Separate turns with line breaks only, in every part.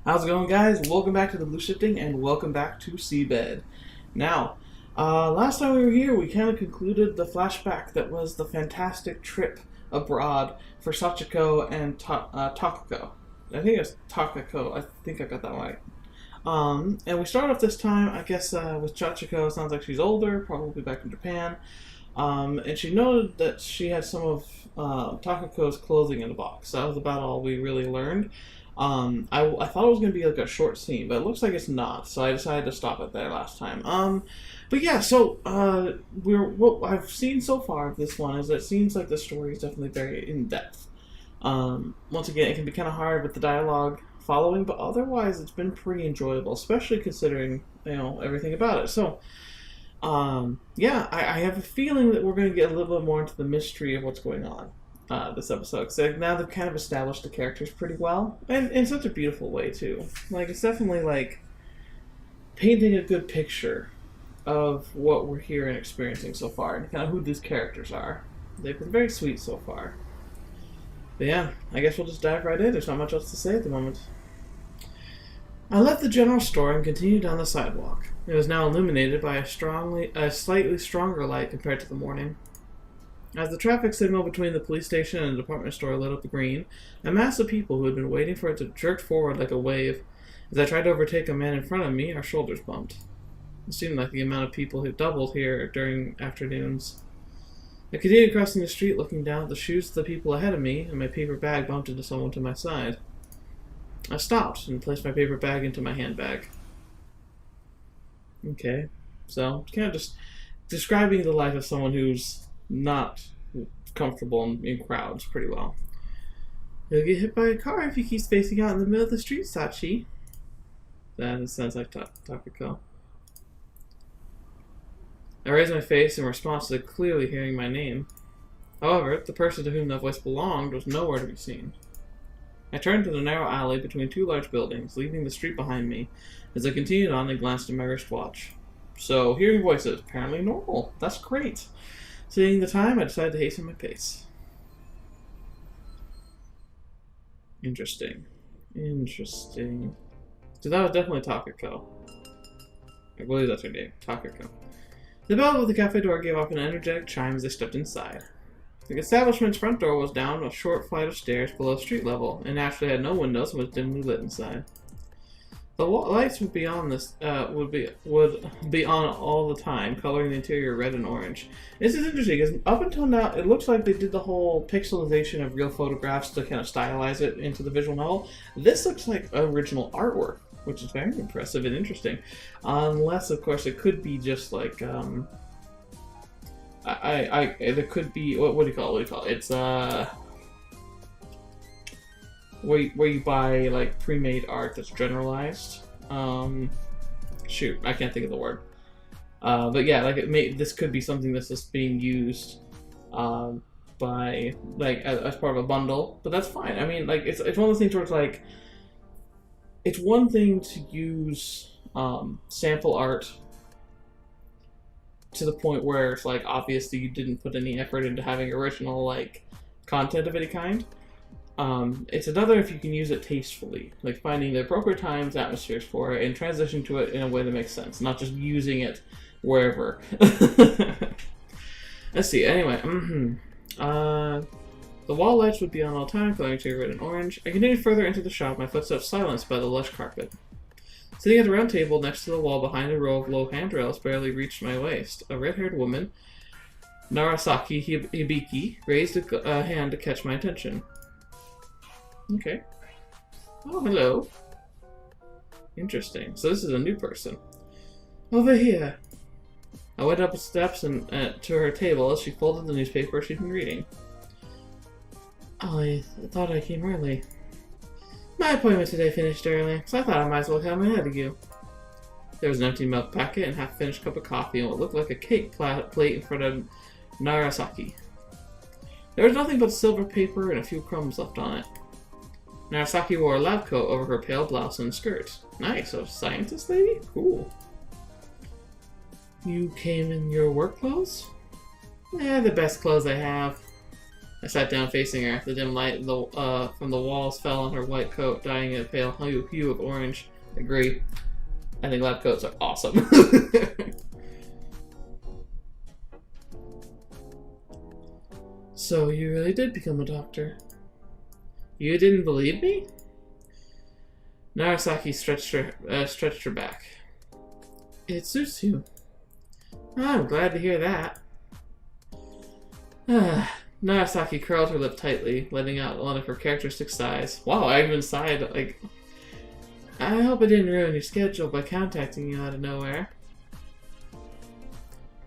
How's it going, guys? Welcome back to TheBlueShifting and welcome back to SeaBed. Now, last time we were here, we kind of concluded the flashback that was the fantastic trip abroad for Sachiko and Takako. I think it's Takako. I think I got that right. And we start off this time, I guess, with Sachiko. Sounds like she's older, probably back in Japan. And she noted that she had some of Takako's clothing in the box. That was about all we really learned. I thought it was going to be like a short scene, but it looks like it's not, so I decided to stop it there last time. But yeah, so what I've seen so far of this one is that it seems like the story is definitely very in-depth. Once again, it can be kind of hard with the dialogue following, but otherwise it's been pretty enjoyable, especially considering, everything about it. So, yeah, I have a feeling that we're going to get a little bit more into the mystery of what's going on. This episode. So now they've kind of established the characters pretty well. And in such a beautiful way, too. Like, it's definitely, like, painting a good picture of what we're here and experiencing so far, and kind of who these characters are. They've been very sweet so far. But yeah, I guess we'll just dive right in. There's not much else to say at the moment. I left the general store and continued down the sidewalk. It was now illuminated by a slightly stronger light compared to the morning. As the traffic signal between the police station and the department store lit up green, a mass of people who had been waiting for it to jerk forward like a wave. As I tried to overtake a man in front of me, our shoulders bumped. It seemed like the amount of people had doubled here during afternoons. I continued crossing the street, looking down at the shoes of the people ahead of me, and my paper bag bumped into someone to my side. I stopped and placed my paper bag into my handbag. Okay, so kind of just describing the life of someone who's not comfortable in crowds pretty well. You'll get hit by a car if you keep spacing out in the middle of the street, Sachi. That sounds like Takako. I raised my face in response to clearly hearing my name. However, the person to whom that voice belonged was nowhere to be seen. I turned to the narrow alley between two large buildings, leaving the street behind me. As I continued on, I glanced at my wristwatch. So, hearing voices, apparently normal. That's great. Seeing the time, I decided to hasten my pace. Interesting. So that was definitely Takako. I believe that's her name, Takako. The bell of the cafe door gave off an energetic chime as I stepped inside. The establishment's front door was down a short flight of stairs below street level, and naturally had no windows and was dimly lit inside. The lights would be on would be on all the time, coloring the interior red and orange. This is interesting because up until now, it looks like they did the whole pixelization of real photographs to kind of stylize it into the visual novel. This looks like original artwork, which is very impressive and interesting. Unless, of course, it could be just like there could be what do you call it? It's where you buy like pre-made art that's generalized. Shoot, I can't think of the word. But yeah, like this could be something that's just being used by like as part of a bundle, but that's fine. I mean, like it's one of those things where it's like it's one thing to use sample art to the point where it's like obviously you didn't put any effort into having original like content of any kind. It's another if you can use it tastefully, like finding the appropriate times, atmospheres for it, and transition to it in a way that makes sense, not just using it wherever. Let's see, anyway, the wall lights would be on all time, glowing to red and orange. I continued further into the shop, my footsteps silenced by the lush carpet. Sitting at the round table next to the wall behind a row of low handrails barely reached my waist, a red-haired woman, Narasaki Hibiki, raised a hand to catch my attention. Okay. Oh, hello. Interesting. So this is a new person. Over here. I went up the steps and to her table as she folded the newspaper she'd been reading. Oh, I thought I came early. My appointment today finished early, so I thought I might as well come ahead of you. There was an empty milk packet and half-finished cup of coffee and what looked like a cake plate in front of Narasaki. There was nothing but silver paper and a few crumbs left on it. Narasaki wore a lab coat over her pale blouse and skirt. Nice, a scientist lady? Cool. You came in your work clothes? The best clothes I have. I sat down facing her. The dim light from the walls fell on her white coat, dyeing it a pale hue of orange. Agree. I think lab coats are awesome. So you really did become a doctor? You didn't believe me? Narasaki stretched her back. It suits you. I'm glad to hear that. Narasaki curled her lip tightly, letting out one of her characteristic sighs. Wow, I even sighed like... I hope I didn't ruin your schedule by contacting you out of nowhere.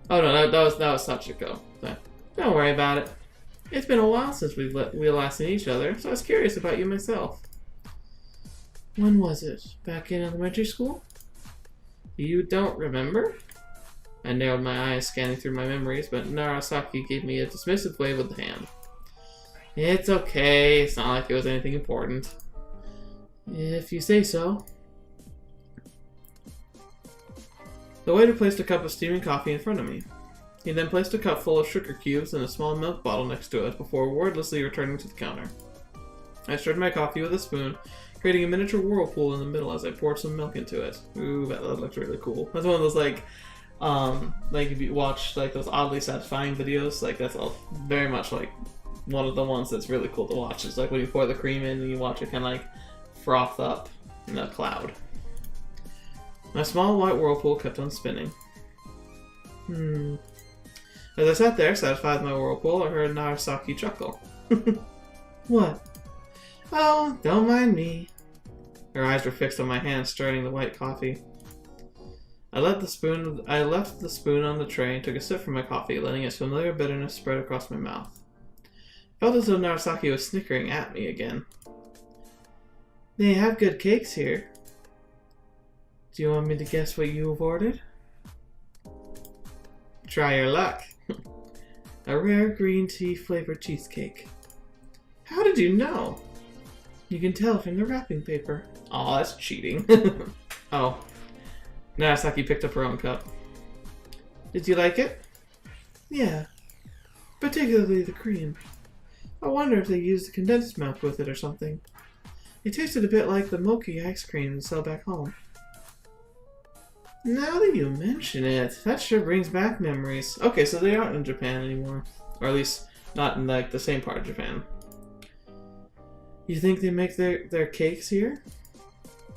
Oh no, that was Sachiko. Don't worry about it. It's been a while since we last seen each other, so I was curious about you myself. When was it? Back in elementary school? You don't remember? I narrowed my eyes, scanning through my memories, but Narasaki gave me a dismissive wave with the hand. It's okay, it's not like it was anything important. If you say so. The waiter placed a cup of steaming coffee in front of me. He then placed a cup full of sugar cubes and a small milk bottle next to it before wordlessly returning to the counter. I stirred my coffee with a spoon, creating a miniature whirlpool in the middle as I poured some milk into it. Ooh, that looks really cool. That's one of those like if you watch like those oddly satisfying videos, like that's all very much like one of the ones that's really cool to watch. It's like when you pour the cream in and you watch it kind of like froth up in a cloud. My small white whirlpool kept on spinning. As I sat there, satisfied with my whirlpool, I heard Narasaki chuckle. What? Oh, don't mind me. Her eyes were fixed on my hand, stirring the white coffee. I left the spoon on the tray and took a sip from my coffee, letting its familiar bitterness spread across my mouth. I felt as though Narasaki was snickering at me again. They have good cakes here. Do you want me to guess what you have ordered? Try your luck. A rare green tea flavored cheesecake. How did you know? You can tell from the wrapping paper. Aw, that's cheating. Oh. Narasaki picked up her own cup. Did you like it? Yeah. Particularly the cream. I wonder if they used the condensed milk with it or something. It tasted a bit like the mochi ice cream they sell back home. Now that you mention it, that sure brings back memories. Okay, so they aren't in Japan anymore. Or at least, not in like the same part of Japan. You think they make their cakes here?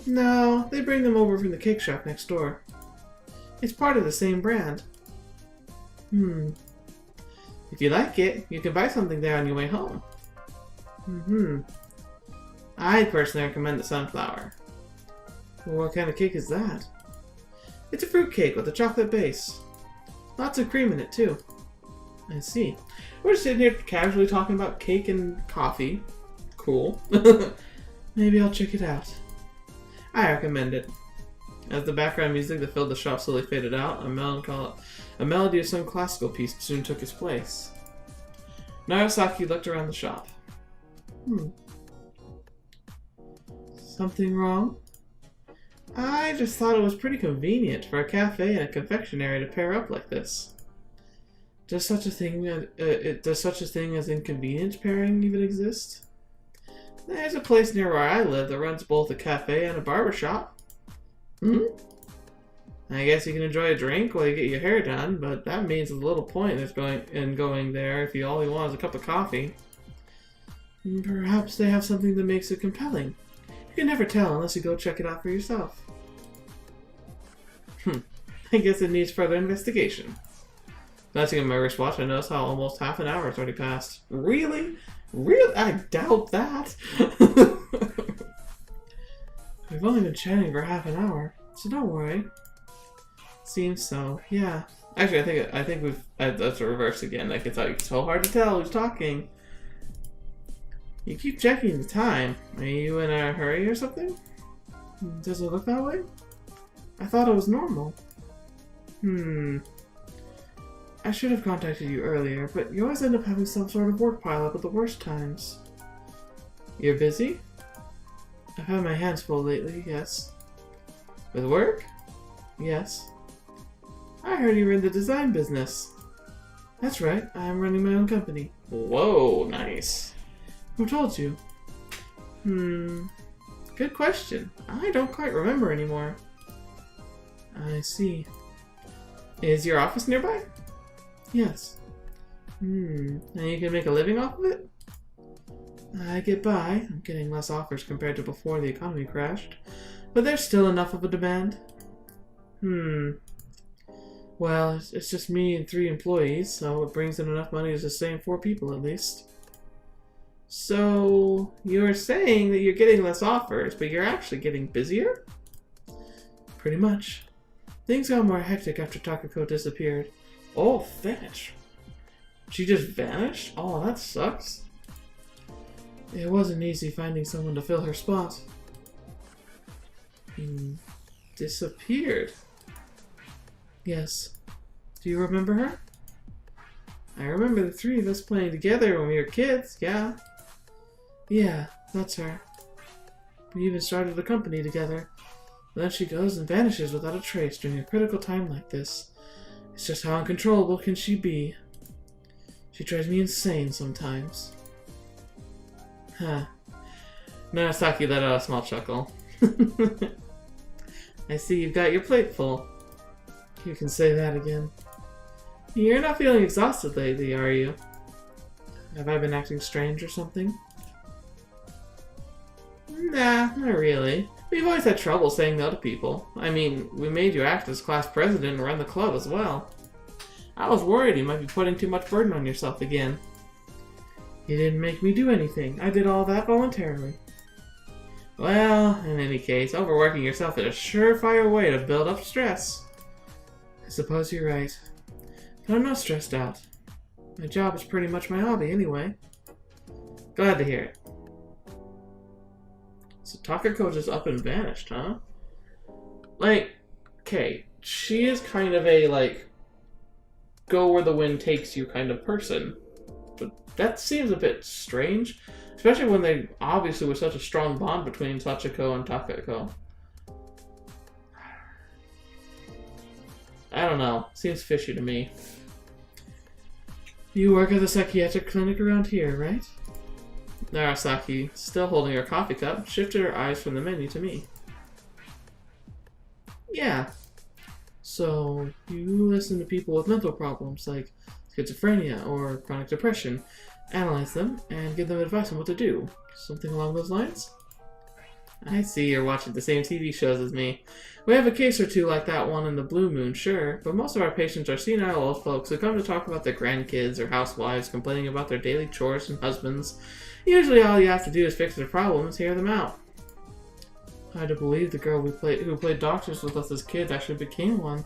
No, they bring them over from the cake shop next door. It's part of the same brand. If you like it, you can buy something there on your way home. I'd personally recommend the sunflower. Well, what kind of cake is that? It's a fruit cake with a chocolate base. Lots of cream in it, too. I see. We're just sitting here casually talking about cake and coffee. Cool. Maybe I'll check it out. I recommend it. As the background music that filled the shop slowly faded out, a melody of some classical piece soon took its place. Narasaki looked around the shop. Something wrong? I just thought it was pretty convenient for a cafe and a confectionery to pair up like this. Does such a thing as inconvenient pairing even exist? There's a place near where I live that runs both a cafe and a barber shop. I guess you can enjoy a drink while you get your hair done, but that means there's little point in going there if you all you want is a cup of coffee. Perhaps they have something that makes it compelling. You can never tell unless you go check it out for yourself. I guess it needs further investigation. Glancing at my wristwatch, I noticed how almost half an hour has already passed. Really? Really? I doubt that. We've only been chatting for half an hour, so don't worry. Seems so, yeah. Actually, I think we've that's a reverse again. Like it's like so hard to tell who's talking. You keep checking the time. Are you in a hurry or something? Does it look that way? I thought it was normal. I should have contacted you earlier, but you always end up having some sort of work pile up at the worst times. You're busy? I've had my hands full lately, yes. With work? Yes. I heard you were in the design business. That's right, I'm running my own company. Whoa, nice. Who told you? Good question. I don't quite remember anymore. I see. Is your office nearby? Yes. And you can make a living off of it? I get by. I'm getting less offers compared to before the economy crashed. But there's still enough of a demand. Well, it's just me and 3 employees, so it brings in enough money to sustain 4 people at least. So, you're saying that you're getting less offers, but you're actually getting busier? Pretty much. Things got more hectic after Takako disappeared. Oh, vanish. She just vanished? Oh, that sucks. It wasn't easy finding someone to fill her spot. Disappeared? Yes. Do you remember her? I remember the 3 of us playing together when we were kids, yeah. Yeah, that's her. We even started a company together. Then she goes and vanishes without a trace during a critical time like this. It's just how uncontrollable can she be? She drives me insane sometimes. Huh. Narasaki let out a small chuckle. I see you've got your plate full. You can say that again. You're not feeling exhausted lately, are you? Have I been acting strange or something? Nah, not really. We've always had trouble saying no to people. I mean, we made you act as class president and run the club as well. I was worried you might be putting too much burden on yourself again. You didn't make me do anything. I did all that voluntarily. Well, in any case, overworking yourself is a surefire way to build up stress. I suppose you're right. But I'm not stressed out. My job is pretty much my hobby anyway. Glad to hear it. So Takako just up and vanished, huh? Like, okay, she is kind of a, like, go where the wind takes you kind of person. But that seems a bit strange. Especially when they obviously were such a strong bond between Sachiko and Takako. I don't know. Seems fishy to me. You work at the psychiatric clinic around here, right? Narasaki, still holding her coffee cup, shifted her eyes from the menu to me. Yeah. So, you listen to people with mental problems like schizophrenia or chronic depression, analyze them, and give them advice on what to do. Something along those lines? I see you're watching the same TV shows as me. We have a case or two like that one in the Blue Moon, sure, but most of our patients are senile old folks who come to talk about their grandkids or housewives complaining about their daily chores and husbands. Usually all you have to do is fix their problems, hear them out. Hard to believe the girl who played doctors with us as kids actually became one.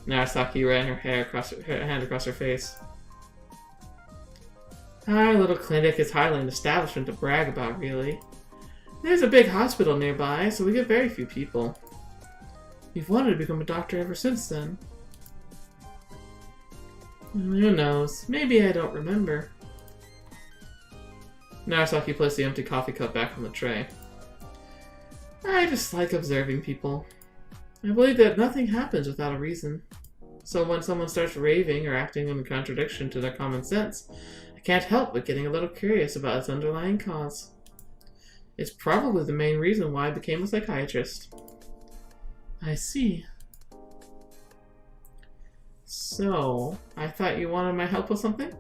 Narasaki ran her hand across her face. Our little clinic is hardly an establishment to brag about, really. There's a big hospital nearby, so we get very few people. You've wanted to become a doctor ever since then. Who knows? Maybe I don't remember. Narasaki placed the empty coffee cup back on the tray. I just like observing people. I believe that nothing happens without a reason. So when someone starts raving or acting in contradiction to their common sense, I can't help but getting a little curious about its underlying cause. It's probably the main reason why I became a psychiatrist. I see. So, I thought you wanted my help with something?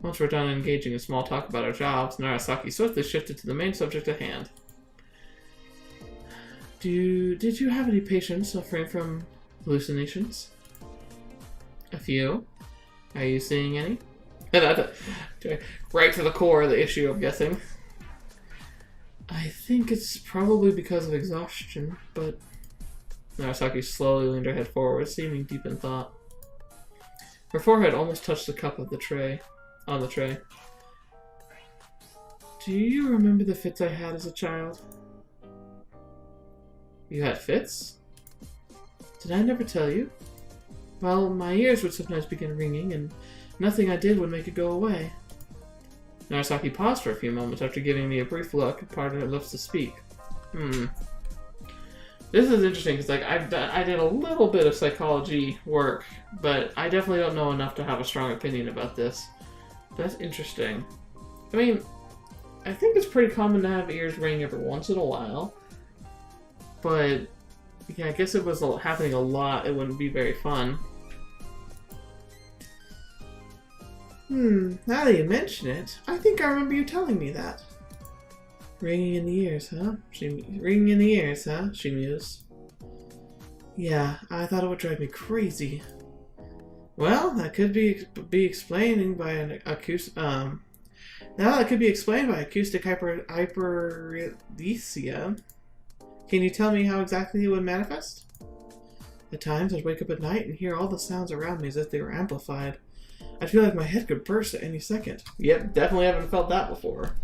Once we're done engaging in small talk about our jobs, Narasaki swiftly shifted to the main subject at hand. Did you have any patients suffering from hallucinations? A few. Are you seeing any? Right to the core of the issue, I'm guessing. I think it's probably because of exhaustion, but... Narasaki slowly leaned her head forward, seeming deep in thought. Her forehead almost touched the cup of the tray. On the tray. Do you remember the fits I had as a child? You had fits? Did I never tell you? Well, my ears would sometimes begin ringing, and nothing I did would make it go away. Narasaki paused for a few moments after giving me a brief look and parted her lips to speak. This This is interesting because like I did a little bit of psychology work, but I definitely don't know enough to have a strong opinion about this. That's interesting. I mean, I think it's pretty common to have ears ring every once in a while, but yeah, I guess if it was happening a lot, it wouldn't be very fun. Now that you mention it, I think I remember you telling me that. Ringing in the ears, huh? Ringing in the ears, huh? She mused. Yeah, I thought it would drive me crazy. Well, that could be explained by an acoustic. Now that could be explained by acoustic hyperethesia. Can you tell me how exactly it would manifest? At times, I'd wake up at night and hear all the sounds around me as if they were amplified. I'd feel like my head could burst at any second. Yep, definitely haven't felt that before.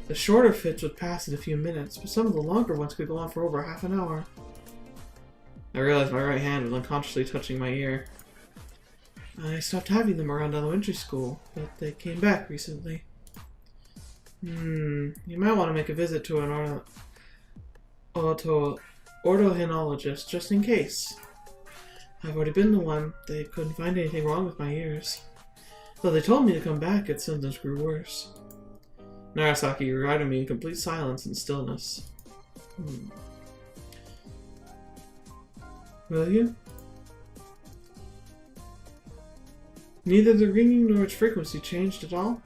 The shorter fits would pass in a few minutes, but some of the longer ones could go on for over half an hour. I realized my right hand was unconsciously touching my ear. I stopped having them around elementary school, but they came back recently. You might want to make a visit to an orthohenologist just in case. I've already been to one. They couldn't find anything wrong with my ears. Though they told me to come back, its symptoms grew worse. Narasaki regarded me in complete silence and stillness. Will you? Neither the ringing nor its frequency changed at all,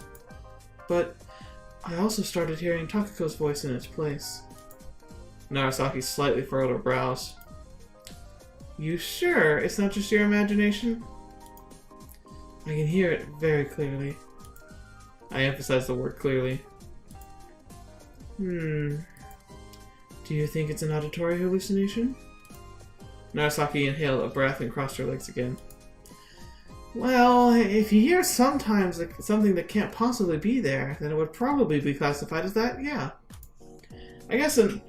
but I also started hearing Takako's voice in its place. Narasaki slightly furrowed her brows. You sure it's not just your imagination? I can hear it very clearly. I emphasized the word clearly. Do you think it's an auditory hallucination? Narasaki inhaled a breath and crossed her legs again. Well, if you hear sometimes something that can't possibly be there, then it would probably be classified as that, yeah. I guess an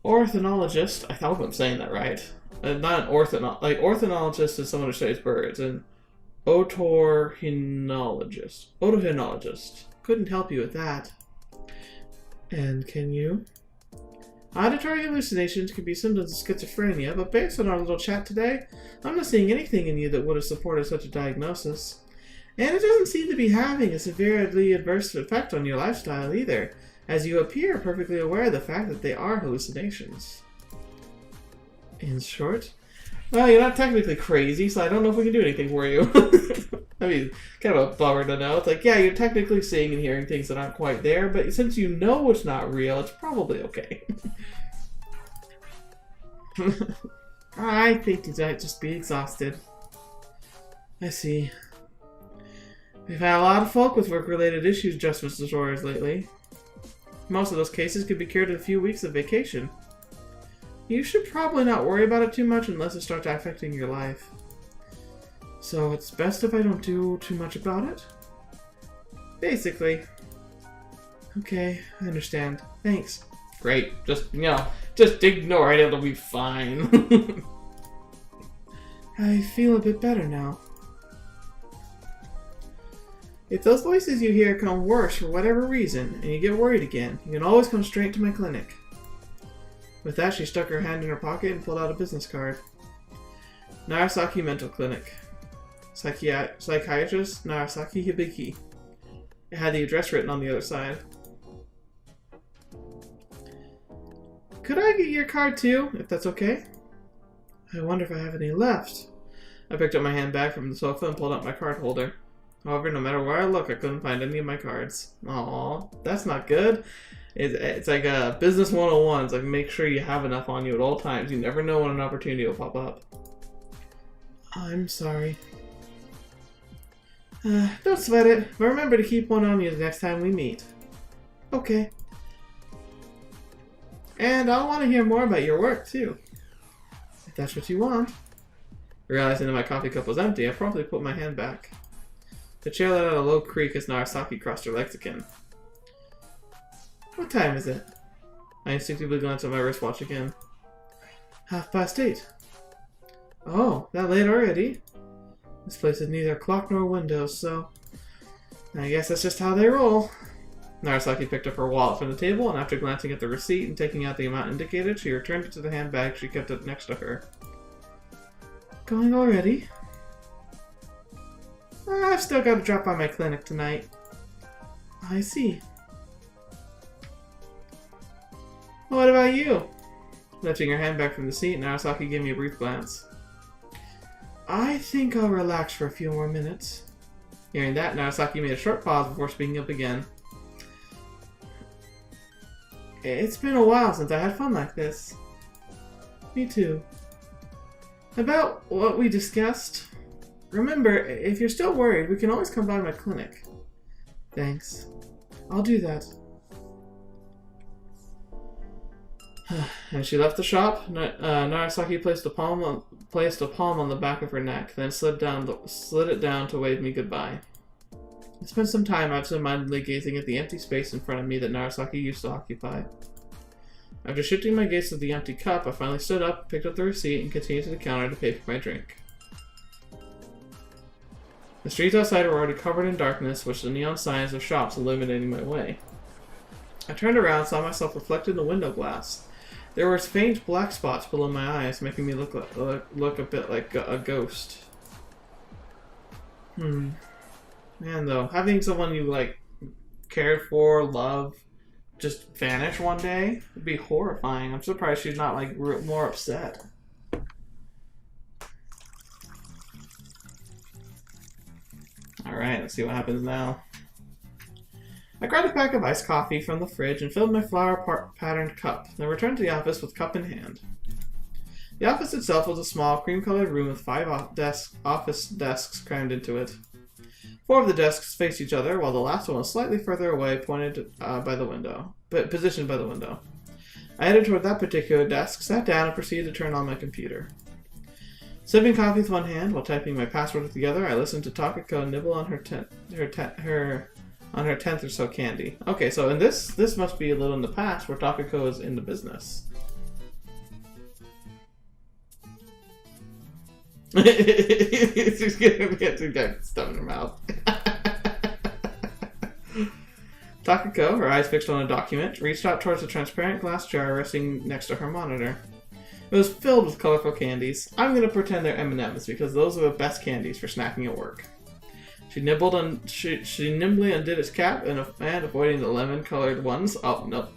ornithologist, I hope I'm saying that right. Not an ornithologist is someone who studies birds, and otorhinologist. Couldn't help you with that. And can you? Auditory hallucinations can be symptoms of schizophrenia, but based on our little chat today, I'm not seeing anything in you that would have supported such a diagnosis. And it doesn't seem to be having a severely adverse effect on your lifestyle either, as you appear perfectly aware of the fact that they are hallucinations. In short, well, you're not technically crazy, so I don't know if we can do anything for you. I mean, kind of a bummer to know. It's like, yeah, you're technically seeing and hearing things that aren't quite there, but since you know it's not real, it's probably okay. I think you might just be exhausted. I see. We've had a lot of folk with work-related issues, adjustment disorders lately. Most of those cases could be cured in a few weeks of vacation. You should probably not worry about it too much unless it starts affecting your life. So it's best if I don't do too much about it? Basically. Okay, I understand. Thanks. Great. Just ignore it. It'll be fine. I feel a bit better now. If those voices you hear come worse for whatever reason, and you get worried again, you can always come straight to my clinic. With that, she stuck her hand in her pocket and pulled out a business card. Narasaki Mental Clinic. Psychiatrist Narasaki Hibiki. It had the address written on the other side. Could I get your card too, if that's okay? I wonder if I have any left. I picked up my handbag from the sofa and pulled out my card holder. However, no matter where I look, I couldn't find any of my cards. Aww, that's not good. It's like a business 101. It's like make sure you have enough on you at all times. You never know when an opportunity will pop up. I'm sorry. Don't sweat it, but remember to keep one on you the next time we meet. Okay. And I'll want to hear more about your work, too. If that's what you want. Realizing that my coffee cup was empty, I promptly put my hand back. The chair let out a low creak as Narasaki crossed her legs again. What time is it? I instinctively glanced at my wristwatch again. 8:30. Oh, that late already? This place has neither clock nor windows, so I guess that's just how they roll. Narasaki picked up her wallet from the table, and after glancing at the receipt and taking out the amount indicated, she returned it to the handbag she kept it next to her. Going already? I've still got to drop by my clinic tonight. I see. What about you? Lifting her handbag from the seat, Narasaki gave me a brief glance. I think I'll relax for a few more minutes. Hearing that, Narasaki made a short pause before speaking up again. It's been a while since I had fun like this. Me too. About what we discussed, remember, if you're still worried, we can always come by my clinic. Thanks. I'll do that. As she left the shop, Narasaki placed a palm on the back of her neck, then slid it down to wave me goodbye. I spent some time absent-mindedly gazing at the empty space in front of me that Narasaki used to occupy. After shifting my gaze to the empty cup, I finally stood up, picked up the receipt, and continued to the counter to pay for my drink. The streets outside were already covered in darkness, with the neon signs of shops illuminating my way. I turned around and saw myself reflected in the window glass. There were faint black spots below my eyes, making me look a bit like a ghost. Man, though, having someone you, like, cared for, love, just vanish one day would be horrifying. I'm surprised she's not, like, more upset. Alright, let's see what happens now. I grabbed a pack of iced coffee from the fridge and filled my flower-patterned cup, then returned to the office with cup in hand. The office itself was a small, cream-colored room with 5 office desks crammed into it. 4 of the desks faced each other, while the last one was slightly further away, positioned by the window. I headed toward that particular desk, sat down, and proceeded to turn on my computer. Sipping coffee with one hand while typing my password with the other, I listened to Takako nibble on her 10th or so candy. Okay, so in this must be a little in the past where Takako is in the business. She's gonna get to stuff in her mouth. Takako, her eyes fixed on a document, reached out towards a transparent glass jar resting next to her monitor. It was filled with colorful candies. I'm gonna pretend they're M&Ms because those are the best candies for snacking at work. She nimbly undid its cap and avoiding the lemon-colored ones. Oh, nope.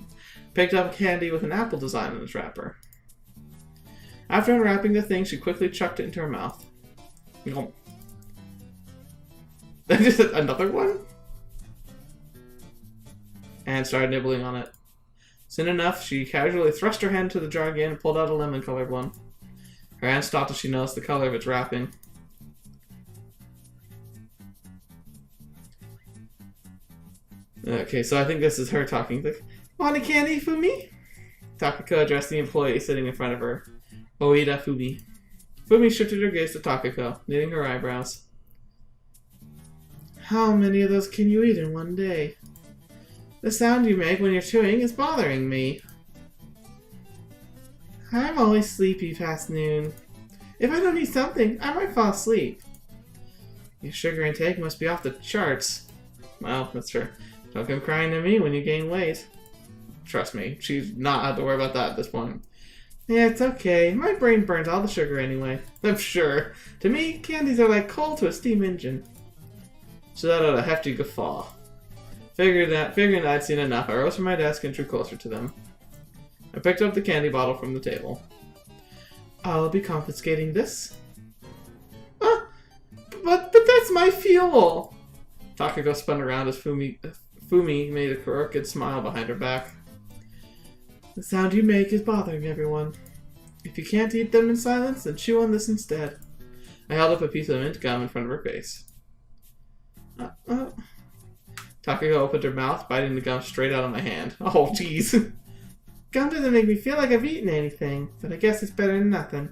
Picked up candy with an apple design on its wrapper. After unwrapping the thing, she quickly chucked it into her mouth. Nope. Just another one? And started nibbling on it. Soon enough, she casually thrust her hand into the jar again and pulled out a lemon-colored one. Her hand stopped as she noticed the color of its wrapping. Okay, so I think this is her talking. Like, want a candy, Fumi? Takako addressed the employee sitting in front of her. Oida Fumi. Fumi shifted her gaze to Takako, knitting her eyebrows. How many of those can you eat in one day? The sound you make when you're chewing is bothering me. I'm always sleepy past noon. If I don't eat something, I might fall asleep. Your sugar intake must be off the charts. Well, that's true. Don't come crying to me when you gain weight. Trust me, she's not had to worry about that at this point. Yeah, it's okay. My brain burns all the sugar anyway. I'm sure. To me, candies are like coal to a steam engine. She let out a hefty guffaw. Figuring that I'd seen enough, I rose from my desk and drew closer to them. I picked up the candy bottle from the table. I'll be confiscating this. But that's my fuel! Takako spun around as Fumi made a crooked smile behind her back. The sound you make is bothering everyone. If you can't eat them in silence, then chew on this instead. I held up a piece of mint gum in front of her face. Takako opened her mouth, biting the gum straight out of my hand. Oh, jeez. Gum doesn't make me feel like I've eaten anything, but I guess it's better than nothing.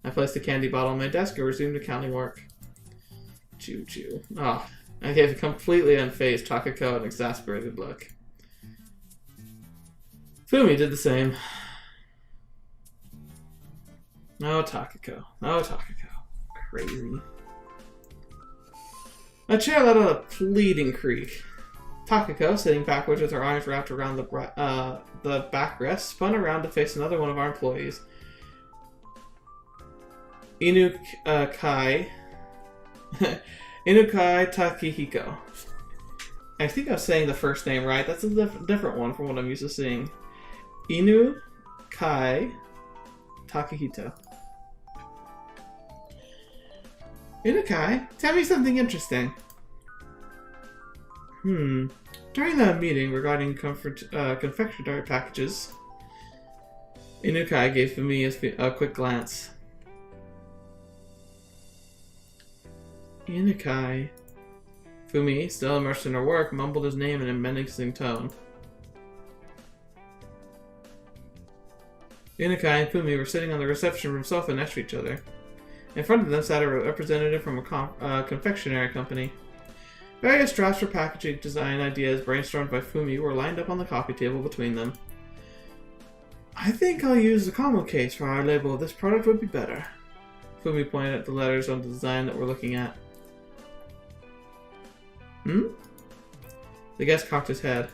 I placed the candy bottle on my desk and resumed accounting work. Chew, chew. Oh, I gave a completely unfazed Takako an exasperated look. Fumi did the same. Oh, Takako. Oh, Takako. Crazy. A chair let out a pleading creak. Takako, sitting backwards with her arms wrapped around the backrest, spun around to face another one of our employees. Inukai Takihiko. I think I was saying the first name right. That's a different one from what I'm used to seeing. Inukai Takihito. Inukai, tell me something interesting. During the meeting regarding confectionery packages, Inukai gave Fumi a quick glance. Inukai. Fumi, still immersed in her work, mumbled his name in a menacing tone. Inukai and Fumi were sitting on the reception room sofa next to each other. In front of them sat a representative from a confectionery company. Various drafts for packaging design ideas brainstormed by Fumi were lined up on the coffee table between them. I think I'll use the combo case for our label. This product would be better. Fumi pointed at the letters on the design that we're looking at. The guest cocked his head.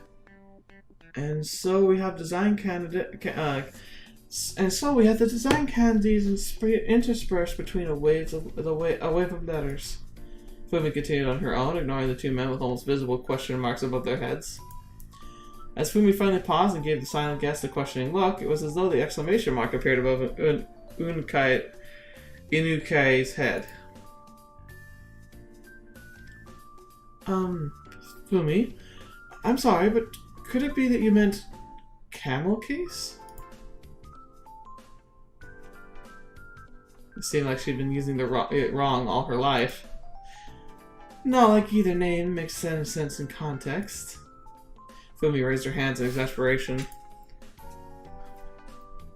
And so we have design the design candies interspersed between a wave of letters. Fumi continued on her own, ignoring the two men with almost visible question marks above their heads. As Fumi finally paused and gave the silent guest a questioning look, it was as though the exclamation mark appeared above Inukai's head. Fumi, I'm sorry, but could it be that you meant camel case? It seemed like she'd been using it wrong all her life. Not like either name makes sense in context. Fumi raised her hands in exasperation.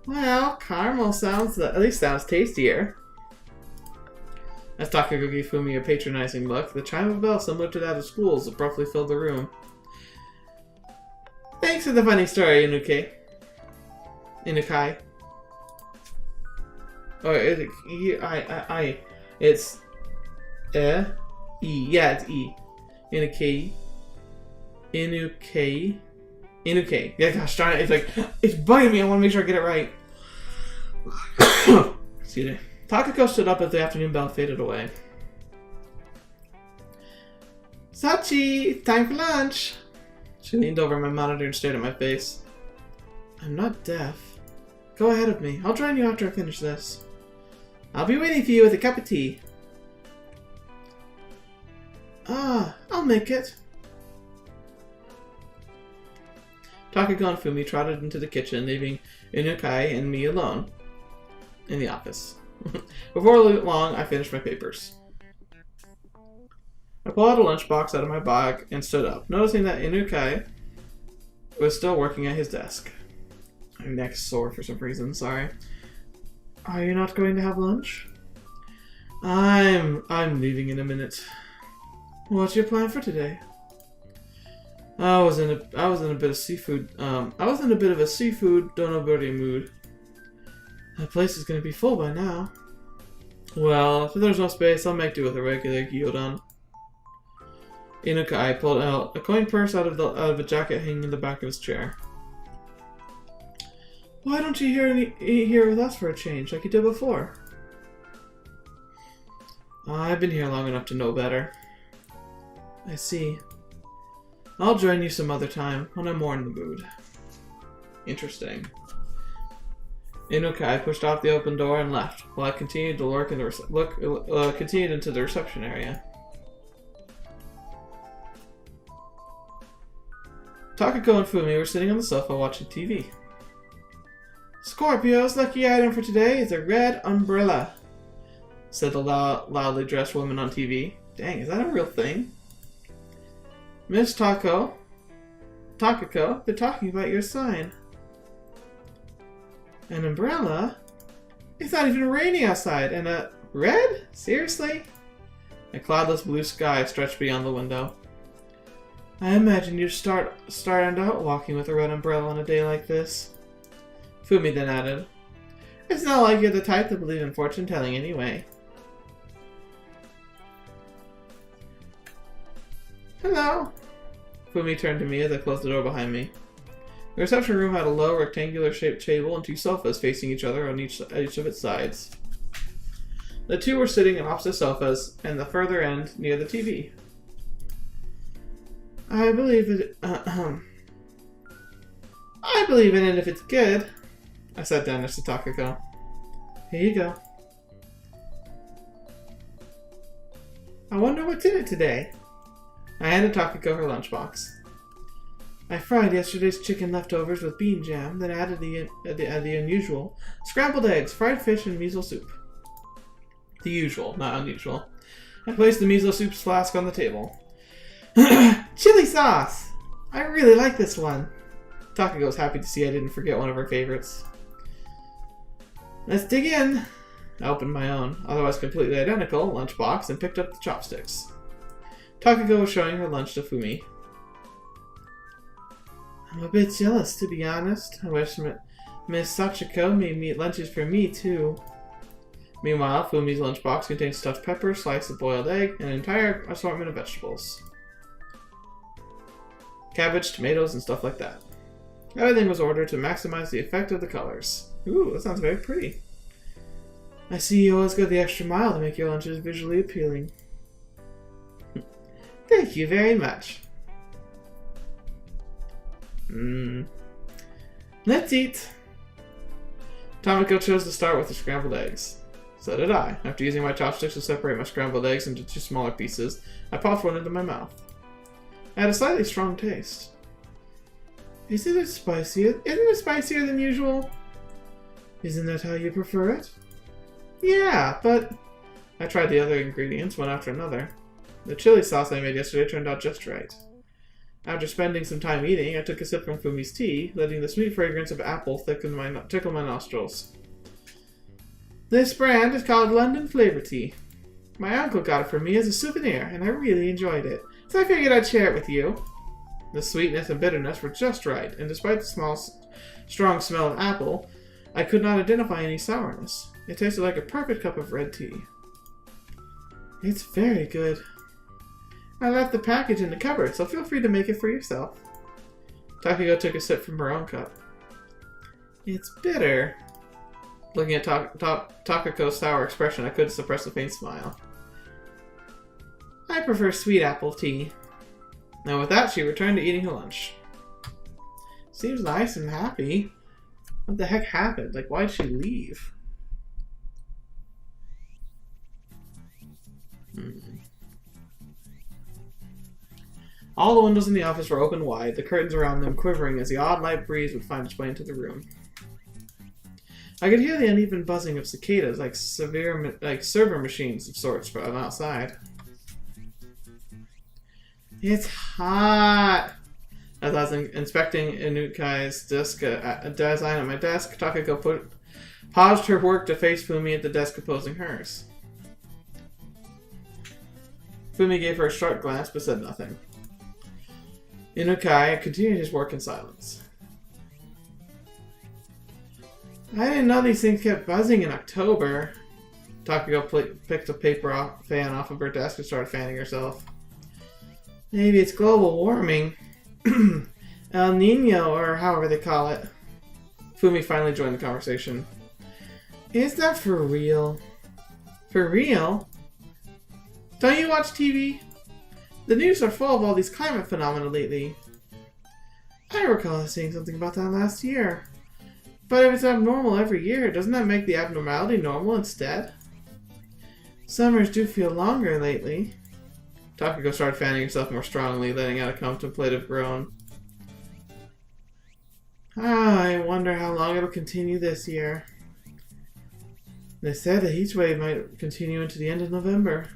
Well, caramel at least sounds tastier. As Takako gave Fumi a patronizing look, the chime of a bell similar to that of schools abruptly filled the room. Thanks for the funny story, Inukai. Oh, it's E. Yeah, it's E. Inukai. Yeah, gosh darn it. It's bugging me. I want to make sure I get it right. Excuse me. Takako stood up as the afternoon bell faded away. Sachi, time for lunch. She leaned over my monitor and stared at my face. I'm not deaf. Go ahead of me. I'll join you after I finish this. I'll be waiting for you with a cup of tea. I'll make it. Takako and Fumi trotted into the kitchen, leaving Inukai and me alone in the office. Before long, I finished my papers. I pulled out a lunchbox out of my bag and stood up, noticing that Inukai was still working at his desk. My neck's sore for some reason, sorry. Are you not going to have lunch? I'm leaving in a minute. What's your plan for today? I was in a bit of seafood. I was in a bit of a seafood donobori mood. That place is going to be full by now. Well, if there's no space, I'll make do with a regular gyudon. Inukai pulled out a coin purse out of a jacket hanging in the back of his chair. Why don't you here with us for a change, like you did before? I've been here long enough to know better. I see. I'll join you some other time, when I'm more in the mood. Interesting. Inukai pushed off the open door and left, while I continued to continued into the reception area. Takako and Fumi were sitting on the sofa watching TV. Scorpio's lucky item for today is a red umbrella, said the loudly dressed woman on TV. Dang, is that a real thing? Miss Takako, they're talking about your sign. An umbrella? It's not even raining outside, and a red? Seriously? A cloudless blue sky stretched beyond the window. I imagine you'd start out walking with a red umbrella on a day like this. Fumi then added, it's not like you're the type to believe in fortune telling anyway. Hello. Fumi turned to me as I closed the door behind me. The reception room had a low, rectangular-shaped table and 2 sofas facing each other on each of its sides. The 2 were sitting on opposite sofas, and the further end near the TV. I believe in it if it's good. I sat down next to Takako. Here you go. I wonder what's in it today. I handed Takako her lunchbox. I fried yesterday's chicken leftovers with bean jam, then added the unusual scrambled eggs, fried fish, and miso soup. The usual, not unusual. I placed the miso soup flask on the table. Chili sauce! I really like this one. Takako was happy to see I didn't forget one of her favorites. Let's dig in. I opened my own, otherwise completely identical, lunchbox and picked up the chopsticks. Takako was showing her lunch to Fumi. I'm a bit jealous, to be honest. I wish Miss Sachiko made meat lunches for me, too. Meanwhile, Fumi's lunchbox contained stuffed pepper, slice of boiled egg, and an entire assortment of vegetables. Cabbage, tomatoes, and stuff like that. Everything was ordered to maximize the effect of the colors. Ooh, that sounds very pretty. I see you always go the extra mile to make your lunches visually appealing. Thank you very much. Let's eat. Tamako chose to start with the scrambled eggs. So did I. After using my chopsticks to separate my scrambled eggs into 2 smaller pieces, I popped one into my mouth. It had a slightly strong taste. Isn't it spicier than usual? Isn't that how you prefer it? Yeah, but... I tried the other ingredients one after another. The chili sauce I made yesterday turned out just right. After spending some time eating, I took a sip from Fumi's tea, letting the sweet fragrance of apple tickle my nostrils. This brand is called London Flavor Tea. My uncle got it for me as a souvenir, and I really enjoyed it, so I figured I'd share it with you. The sweetness and bitterness were just right, and despite the strong smell of apple, I could not identify any sourness. It tasted like a perfect cup of red tea. It's very good. I left the package in the cupboard, so feel free to make it for yourself. Takako took a sip from her own cup. It's bitter. Looking at Takako's sour expression, I couldn't suppress a faint smile. I prefer sweet apple tea. And with that, she returned to eating her lunch. Seems nice and happy. What the heck happened? Like, why'd she leave? All the windows in the office were open wide, the curtains around them quivering as the odd light breeze would find its way into the room. I could hear the uneven buzzing of cicadas, like server machines of sorts from outside. It's hot! As I was inspecting Inukai's design at my desk, Takako paused her work to face Fumi at the desk opposing hers. Fumi gave her a sharp glance but said nothing. Inukai continued his work in silence. I didn't know these things kept buzzing in October. Takako picked a paper fan off of her desk and started fanning herself. Maybe it's global warming. El Nino, or however they call it. Fumi finally joined the conversation. Is that for real? For real? Don't you watch TV? The news are full of all these climate phenomena lately. I recall seeing something about that last year. But if it's abnormal every year, doesn't that make the abnormality normal instead? Summers do feel longer lately. Takako started fanning herself more strongly, letting out a contemplative groan. I wonder how long it'll continue this year. They said the heat wave might continue into the end of November.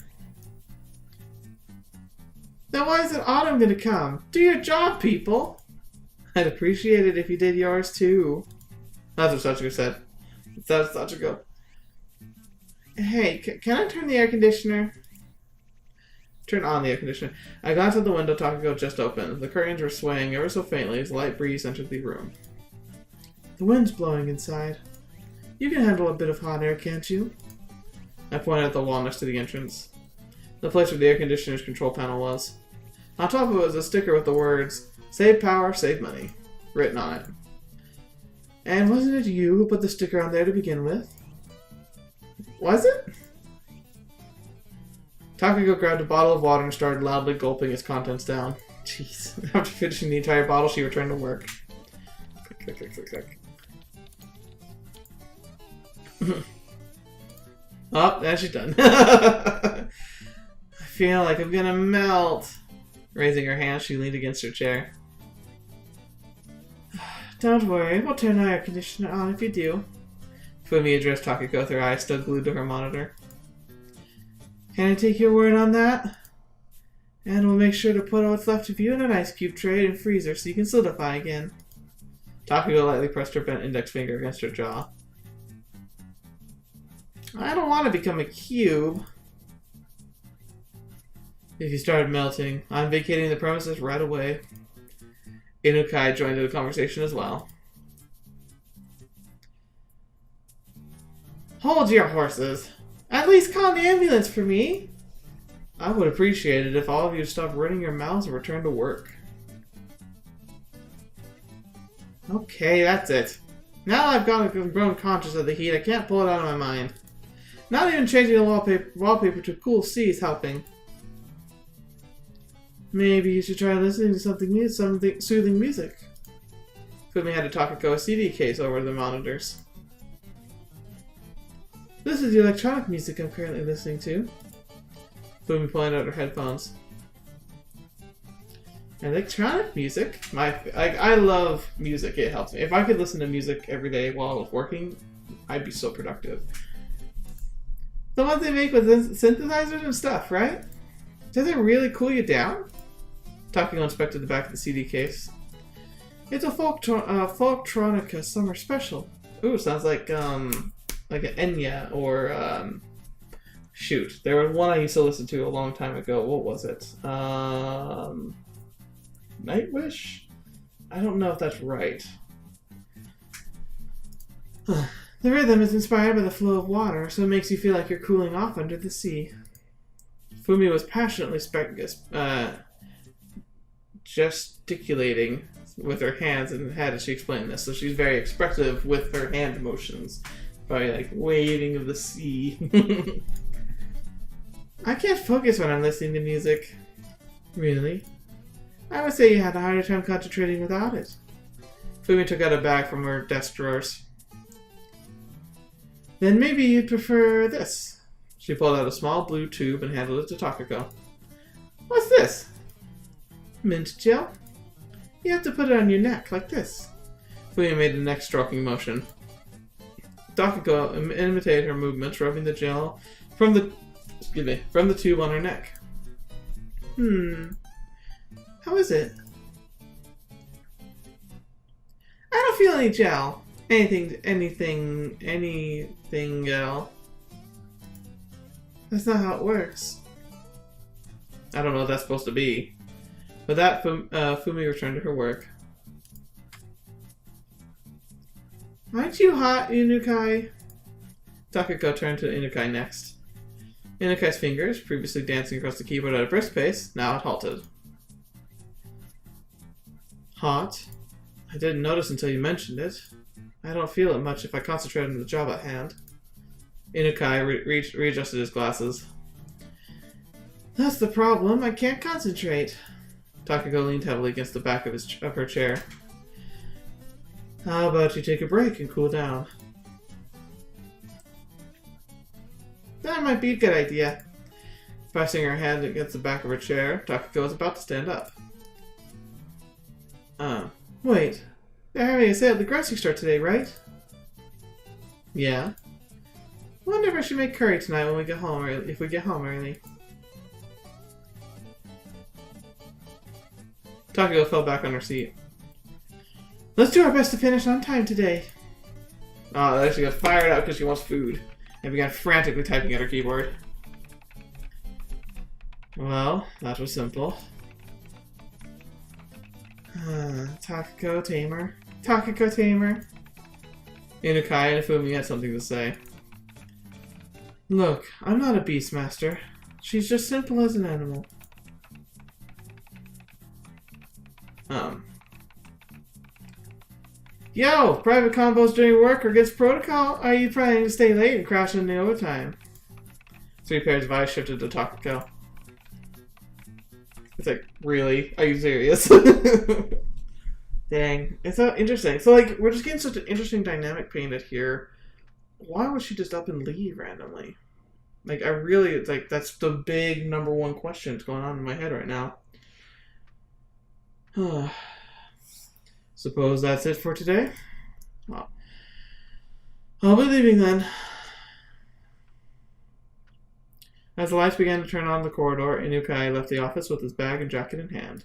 Then why isn't autumn gonna come? Do your job, people! I'd appreciate it if you did yours too. That's what Sachiko said. That's Sachiko. Hey, can I turn the air conditioner? Turn on the air conditioner. I glanced at the window Takako just opened. The curtains were swaying ever so faintly as a light breeze entered the room. The wind's blowing inside. You can handle a bit of hot air, can't you? I pointed at the wall next to the entrance. The place where the air conditioner's control panel was. On top of it was a sticker with the words, "Save power, save money," written on it. And wasn't it you who put the sticker on there to begin with? Was it? Takako grabbed a bottle of water and started loudly gulping its contents down. Jeez. After finishing the entire bottle, she returned to work. Click, click, click, click, click. Oh, now she's done. I feel like I'm gonna melt. Raising her hand, she leaned against her chair. Don't worry, we'll turn our air conditioner on if you do. Fumi addressed Takako with her eyes still glued to her monitor. Can I take your word on that? And we'll make sure to put what's left of you in an ice cube tray and freezer so you can solidify again. Takako lightly pressed her bent index finger against her jaw. I don't want to become a cube. If you started melting, I'm vacating the premises right away. Inukai joined in the conversation as well. Hold your horses. At least call the ambulance for me. I would appreciate it if all of you stopped running your mouths and returned to work. Okay, that's it. Now I've grown conscious of the heat, I can't pull it out of my mind. Not even changing the wallpaper to cool sea is helping. Maybe you should try listening to something soothing music. Fumi had to Takako a CD case over the monitors. This is the electronic music I'm currently listening to. Fumi pulling out her headphones. Electronic music? I love music, it helps me. If I could listen to music every day while I was working, I'd be so productive. The ones they make with synthesizers and stuff, right? Does it really cool you down? Takako inspected the back of the CD case. It's a Folktronica summer special. Ooh, sounds like an Enya or shoot. There was one I used to listen to a long time ago. What was it? Nightwish? I don't know if that's right. The rhythm is inspired by the flow of water, so it makes you feel like you're cooling off under the sea. Fumi was passionately gesticulating with her hands and head as she explained this, so she's very expressive with her hand motions. Probably like waving of the sea. I can't focus when I'm listening to music. Really? I would say you had a harder time concentrating without it. Fumi took out a bag from her desk drawers. Then maybe you'd prefer this. She pulled out a small blue tube and handed it to Takako. What's this? Mint gel? You have to put it on your neck, like this. Fumi made a neck stroking motion. Takako imitated her movements, rubbing the gel from the tube on her neck. How is it? I don't feel any gel. Anything gel. That's not how it works. I don't know what that's supposed to be. With that, Fumi returned to her work. Aren't you hot, Inukai? Takako turned to Inukai next. Inukai's fingers, previously dancing across the keyboard at a brisk pace, now had halted. Hot? I didn't notice until you mentioned it. I don't feel it much if I concentrate on the job at hand. Inukai readjusted his glasses. That's the problem, I can't concentrate. Takako leaned heavily against the back of her chair. How about you take a break and cool down? That might be a good idea. Pressing her hand against the back of her chair, Takako was about to stand up. Wait. They're having a sale at the grocery store today, right? Yeah. Wonder if I should make curry tonight when we get home early, if we get home early. Takako fell back on her seat. Let's do our best to finish on time today. Oh, there she got fired up because she wants food. And began frantically typing at her keyboard. Well, that was simple. Takako tamer. Takako tamer. Inukai and Fumi had something to say. Look, I'm not a beastmaster. She's just simple as an animal. Yo! Private combos during work or against protocol? Are you planning to stay late and crash into overtime? 3 pairs of eyes shifted to Takako. It's like, really? Are you serious? Dang. It's so interesting. So, like, we're just getting such an interesting dynamic painted here. Why would she just up and leave randomly? Like, I really, it's like, that's the big #1 question that's going on in my head right now. Suppose that's it for today? Well, I'll be leaving then. As the lights began to turn on in the corridor, Inukai left the office with his bag and jacket in hand.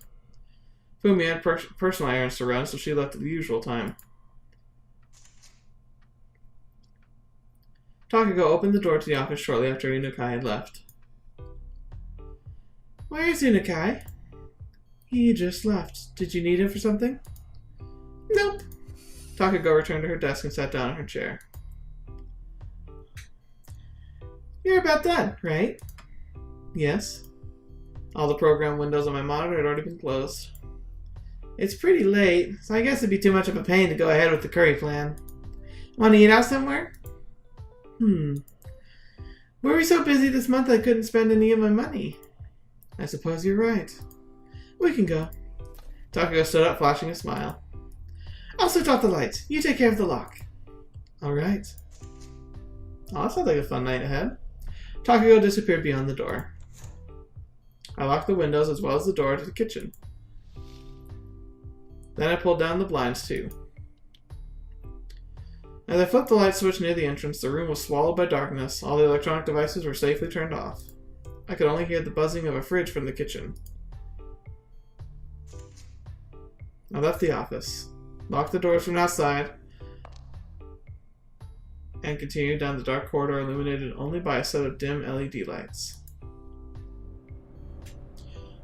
Fumi had personal errands to run, so she left at the usual time. Takako opened the door to the office shortly after Inukai had left. Where is Inukai? He just left. Did you need him for something? Nope. Takako returned to her desk and sat down in her chair. You're about done, right? Yes. All the program windows on my monitor had already been closed. It's pretty late, so I guess it'd be too much of a pain to go ahead with the curry plan. Want to eat out somewhere? Were we so busy this month I couldn't spend any of my money? I suppose you're right. We can go. Takako stood up, flashing a smile. I'll switch off the lights. You take care of the lock. Alright. Oh, that sounds like a fun night ahead. Takako disappeared beyond the door. I locked the windows as well as the door to the kitchen. Then I pulled down the blinds too. As I flipped the light switch near the entrance, the room was swallowed by darkness. All the electronic devices were safely turned off. I could only hear the buzzing of a fridge from the kitchen. I left the office, locked the doors from outside, and continued down the dark corridor illuminated only by a set of dim LED lights.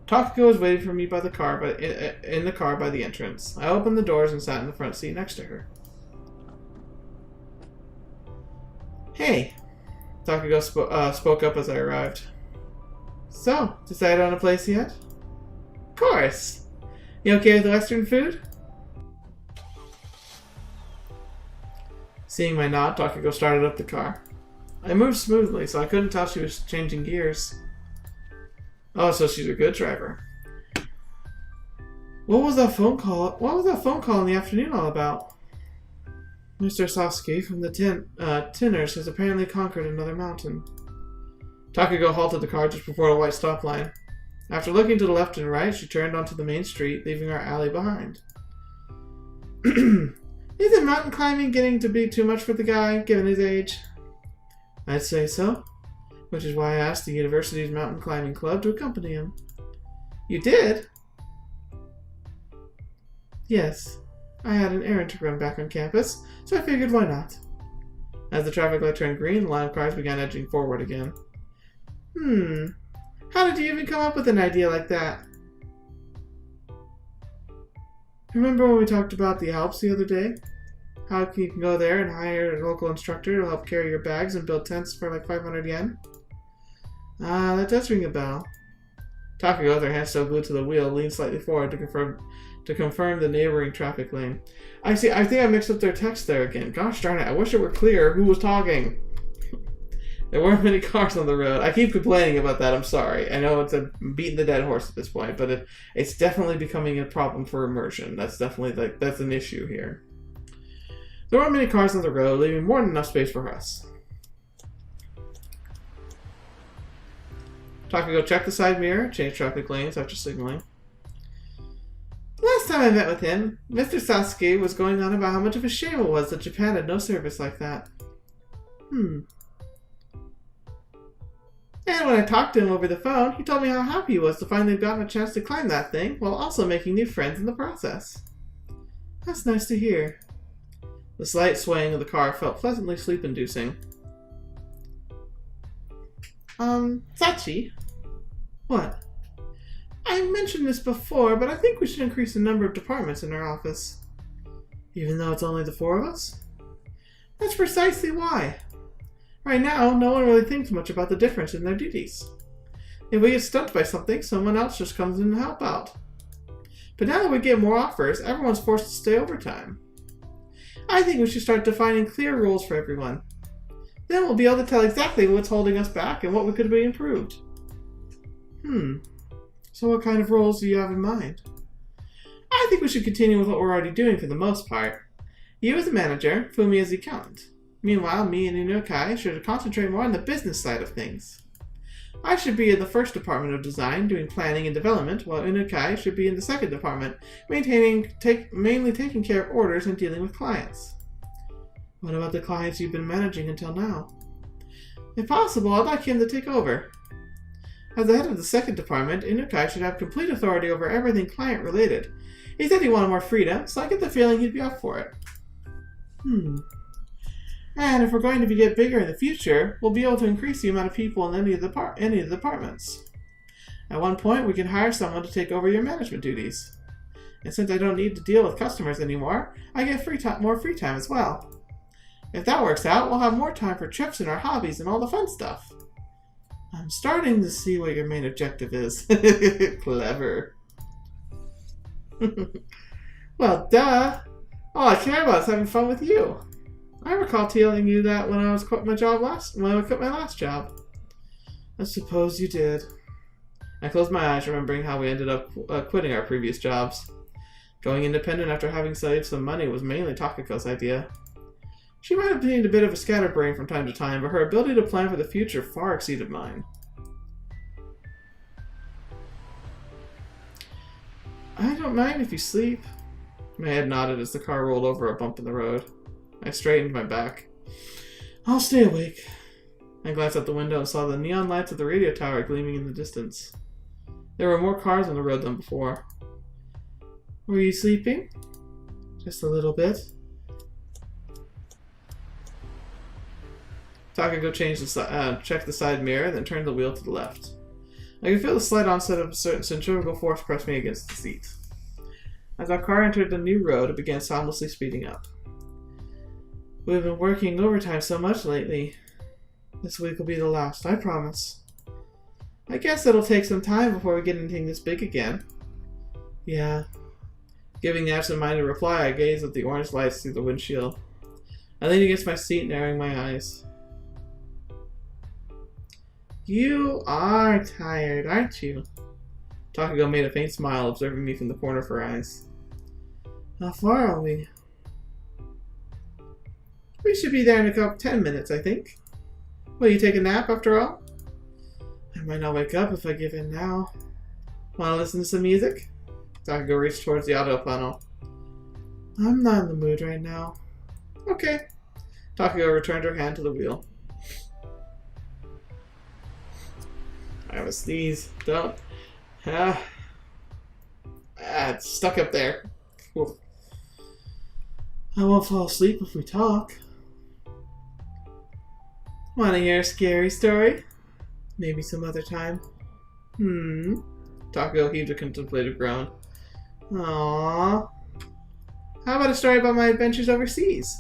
Takako was waiting for me by the car, in the car by the entrance. I opened the doors and sat in the front seat next to her. Hey, Takako spoke up as I arrived. So, decided on a place yet? Of course. You okay with the Western food? Seeing my nod, Takako started up the car. I moved smoothly, so I couldn't tell she was changing gears. Oh, so she's a good driver. What was that phone call? What was that phone call in the afternoon all about? Mr. Sachiko from the Tinners has apparently conquered another mountain. Takako halted the car just before a white stop line. After looking to the left and right, she turned onto the main street, leaving our alley behind. Isn't mountain climbing getting to be too much for the guy, given his age? I'd say so, which is why I asked the university's mountain climbing club to accompany him. You did? Yes. I had an errand to run back on campus, so I figured why not. As the traffic light turned green, the line of cars began edging forward again. How did you even come up with an idea like that? Remember when we talked about the Alps the other day? How you can go there and hire a local instructor to help carry your bags and build tents for like 500 yen? Ah, that does ring a bell. Takako, with her hand still glued to the wheel, leaned slightly forward to confirm the neighboring traffic lane. I think I mixed up their text there again. Gosh darn it, I wish it were clear who was talking. There weren't many cars on the road. I keep complaining about that, I'm sorry. I know it's a beating the dead horse at this point, but it's definitely becoming a problem for immersion. That's definitely, that's an issue here. There weren't many cars on the road, leaving more than enough space for us. Takako checked the side mirror, changed traffic lanes after signaling. Last time I met with him, Mr. Sasuke was going on about how much of a shame it was that Japan had no service like that. And when I talked to him over the phone, he told me how happy he was to finally have gotten a chance to climb that thing, while also making new friends in the process. That's nice to hear. The slight swaying of the car felt pleasantly sleep-inducing. Sachi? What? I mentioned this before, but I think we should increase the number of departments in our office. Even though it's only the 4 of us? That's precisely why. Right now, no one really thinks much about the difference in their duties. If we get stumped by something, someone else just comes in to help out. But now that we get more offers, everyone's forced to stay overtime. I think we should start defining clear rules for everyone. Then we'll be able to tell exactly what's holding us back and what could be improved. So what kind of roles do you have in mind? I think we should continue with what we're already doing for the most part. You as the manager, Fumi as the accountant. Meanwhile, me and Inukai should concentrate more on the business side of things. I should be in the first department of design, doing planning and development, while Inukai should be in the second department, mainly taking care of orders and dealing with clients. What about the clients you've been managing until now? If possible, I'd like him to take over. As the head of the second department, Inukai should have complete authority over everything client-related. He said he wanted more freedom, so I get the feeling he'd be up for it. And if we're going to get bigger in the future, we'll be able to increase the amount of people in any of the departments. At one point, we can hire someone to take over your management duties. And since I don't need to deal with customers anymore, I get more free time as well. If that works out, we'll have more time for trips and our hobbies and all the fun stuff. I'm starting to see what your main objective is. Clever. Well, duh. All I care about is having fun with you. I recall telling you that when I quit my last job. I suppose you did. I closed my eyes, remembering how we ended up quitting our previous jobs. Going independent after having saved some money was mainly Takako's idea. She might have been a bit of a scatterbrain from time to time, but her ability to plan for the future far exceeded mine. I don't mind if you sleep. My head nodded as the car rolled over a bump in the road. I straightened my back. I'll stay awake. I glanced out the window and saw the neon lights of the radio tower gleaming in the distance. There were more cars on the road than before. Were you sleeping? Just a little bit. Takako checked the side mirror, then turned the wheel to the left. I could feel the slight onset of a certain centrifugal force press me against the seat. As our car entered the new road, it began soundlessly speeding up. We've been working overtime so much lately. This week will be the last, I promise. I guess it'll take some time before we get anything this big again. Yeah. Giving the absent-minded reply, I gazed at the orange lights through the windshield. I leaned against my seat, narrowing my eyes. You are tired, aren't you? Takako made a faint smile, observing me from the corner of her eyes. How far are we? We should be there in a 10 minutes, I think. Will you take a nap after all? I might not wake up if I give in now. Want to listen to some music? Takako reached towards the audio panel. I'm not in the mood right now. Okay. Takako returned her hand to the wheel. I have a sneeze. Don't. It's stuck up there. Cool. I won't fall asleep if we talk. Want to hear a scary story? Maybe some other time. Takako heaved a contemplative groan. Aww. How about a story about my adventures overseas?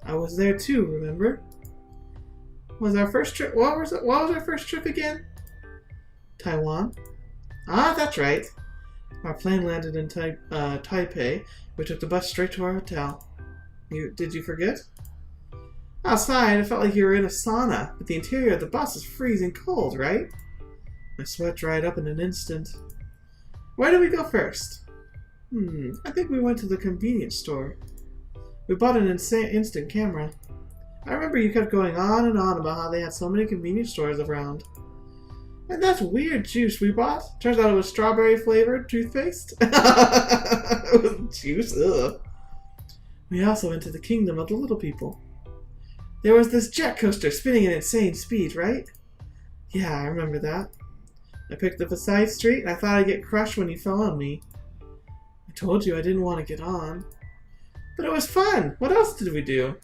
I was there too, remember? Was our first trip? What was our first trip again? Taiwan. Ah, that's right. Our plane landed in Taipei. We took the bus straight to our hotel. Did you forget? Outside, it felt like you were in a sauna, but the interior of the bus is freezing cold, right? My sweat dried up in an instant. Where did we go first? I think we went to the convenience store. We bought an instant camera. I remember you kept going on and on about how they had so many convenience stores around. And that's weird juice we bought. Turns out it was strawberry flavored toothpaste. It was juice, ugh. We also went to the kingdom of the little people. There was this jet coaster spinning at insane speed, right? Yeah, I remember that. I picked up a side street and I thought I'd get crushed when you fell on me. I told you I didn't want to get on. But it was fun! What else did we do?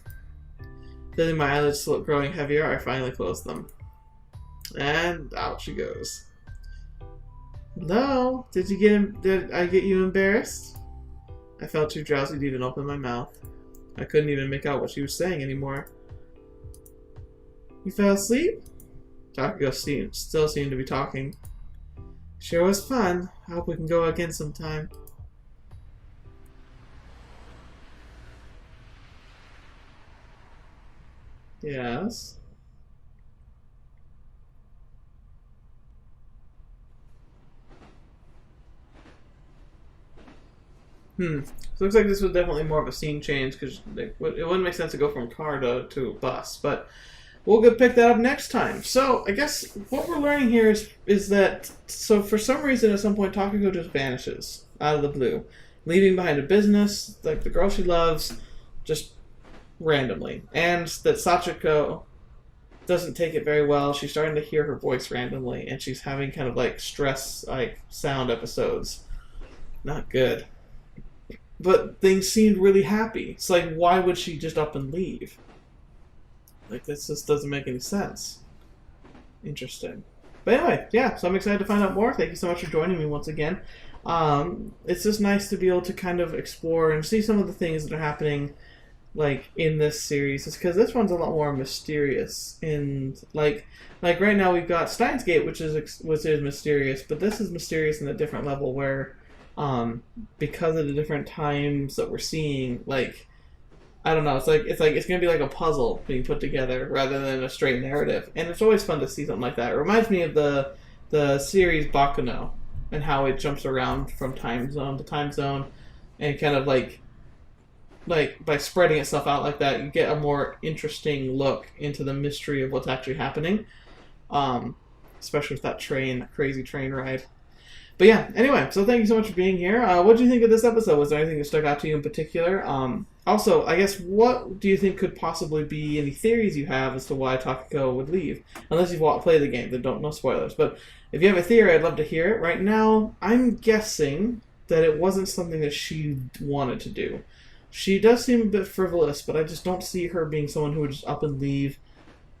Feeling my eyelids growing heavier, I finally closed them. And out she goes. Hello? Did I get you embarrassed? I felt too drowsy to even open my mouth. I couldn't even make out what she was saying anymore. You fell asleep? Takako still seemed to be talking. Sure was fun. I hope we can go again sometime. Yes. So it looks like this was definitely more of a scene change because it wouldn't make sense to go from car to bus, but we'll pick that up next time. So I guess what we're learning here is that so for some reason at some point Takako just vanishes out of the blue, leaving behind a business like the girl she loves, just randomly, and that Sachiko doesn't take it very well. She's starting to hear her voice randomly, and she's having kind of like stress like sound episodes. Not good. But things seemed really happy. It's like, why would she just up and leave? Like, this just doesn't make any sense. Interesting. But anyway, yeah, so I'm excited to find out more. Thank you so much for joining me once again. It's just nice to be able to kind of explore and see some of the things that are happening, like, in this series. It's because this one's a lot more mysterious. And, like right now we've got Steins Gate, which is mysterious, but this is mysterious in a different level where... because of the different times that we're seeing, like, I don't know, it's gonna be like a puzzle being put together rather than a straight narrative, and it's always fun to see something like that. It reminds me of the series Bakuno and how it jumps around from time zone to time zone, and kind of like by spreading itself out like that, you get a more interesting look into the mystery of what's actually happening, especially with that crazy train ride. But yeah, anyway, so thank you so much for being here. What did you think of this episode? Was there anything that stuck out to you in particular? Also, I guess, what do you think could possibly be any theories you have as to why Takako would leave? Unless you've played the game, then no spoilers. But if you have a theory, I'd love to hear it. Right now, I'm guessing that it wasn't something that she wanted to do. She does seem a bit frivolous, but I just don't see her being someone who would just up and leave,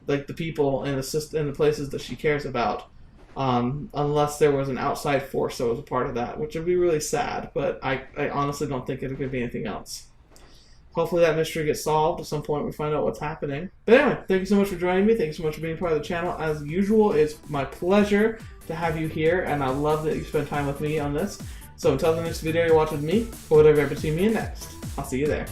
like, the people and the places that she cares about. Unless there was an outside force that was a part of that, which would be really sad, but I honestly don't think it could be anything else. Hopefully that mystery gets solved at some point. We find out what's happening. But anyway, thank you so much for joining me. Thank you so much for being part of the channel. As usual, it's my pleasure to have you here, and I love that you spend time with me on this. So until the next video you watch with me, or whatever you ever see me in next, I'll see you there.